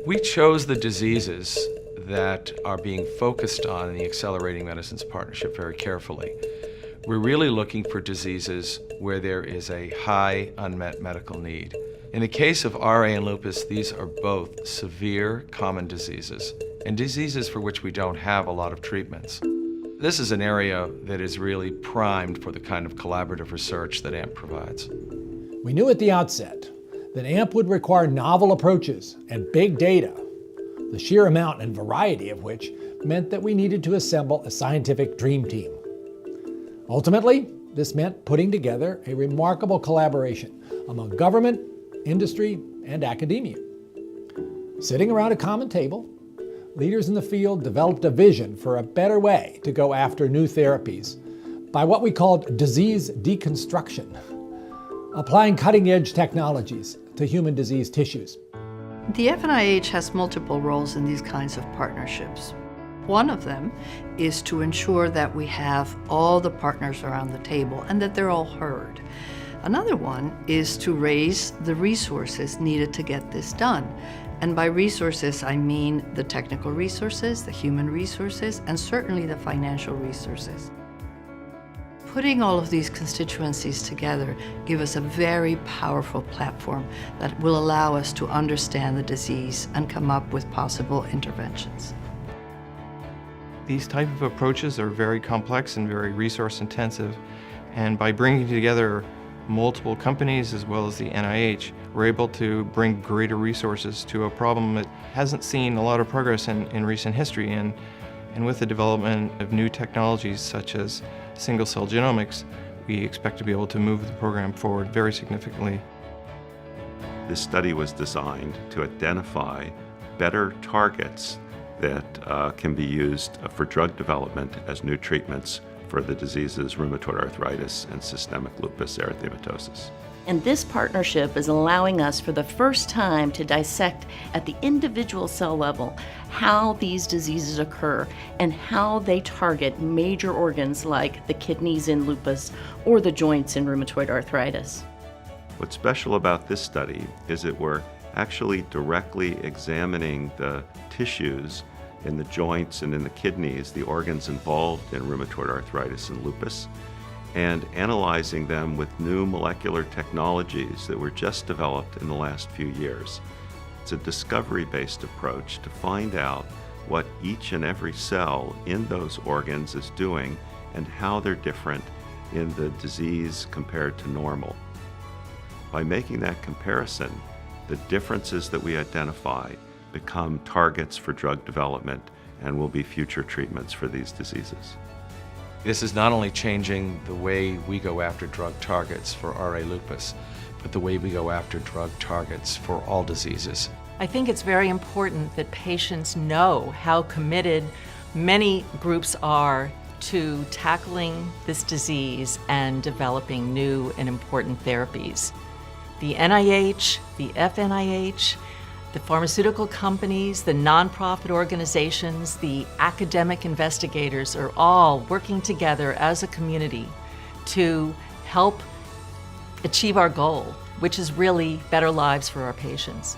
We chose the diseases that are being focused on in the Accelerating Medicines Partnership very carefully. We're really looking for diseases where there is a high unmet medical need. In the case of RA and lupus, these are both severe common diseases and diseases for which we don't have a lot of treatments. This is an area that is really primed for the kind of collaborative research that AMP provides. We knew at the outset that AMP would require novel approaches and big data, the sheer amount and variety of which meant that we needed to assemble a scientific dream team. Ultimately, this meant putting together a remarkable collaboration among government, industry, and academia. Sitting around a common table, leaders in the field developed a vision for a better way to go after new therapies by what we called disease deconstruction, applying cutting-edge technologies to human disease tissues. The FNIH has multiple roles in these kinds of partnerships. One of them is to ensure that we have all the partners around the table and that they're all heard. Another one is to raise the resources needed to get this done. And by resources, I mean the technical resources, the human resources, and certainly the financial resources. Putting all of these constituencies together give us a very powerful platform that will allow us to understand the disease and come up with possible interventions. These type of approaches are very complex and very resource intensive, and by bringing together multiple companies as well as the NIH, we're able to bring greater resources to a problem that hasn't seen a lot of progress in recent history. And with the development of new technologies such as single-cell genomics, we expect to be able to move the program forward very significantly. This study was designed to identify better targets that can be used for drug development as new treatments for the diseases rheumatoid arthritis and systemic lupus erythematosus. And this partnership is allowing us for the first time to dissect at the individual cell level how these diseases occur and how they target major organs like the kidneys in lupus or the joints in rheumatoid arthritis. What's special about this study is that we're actually directly examining the tissues in the joints and in the kidneys, the organs involved in rheumatoid arthritis and lupus, and analyzing them with new molecular technologies that were just developed in the last few years. It's a discovery-based approach to find out what each and every cell in those organs is doing and how they're different in the disease compared to normal. By making that comparison, the differences that we identify become targets for drug development and will be future treatments for these diseases. This is not only changing the way we go after drug targets for RA lupus, but the way we go after drug targets for all diseases. I think it's very important that patients know how committed many groups are to tackling this disease and developing new and important therapies. The NIH, the FNIH, the pharmaceutical companies, the nonprofit organizations, the academic investigators are all working together as a community to help achieve our goal, which is really better lives for our patients.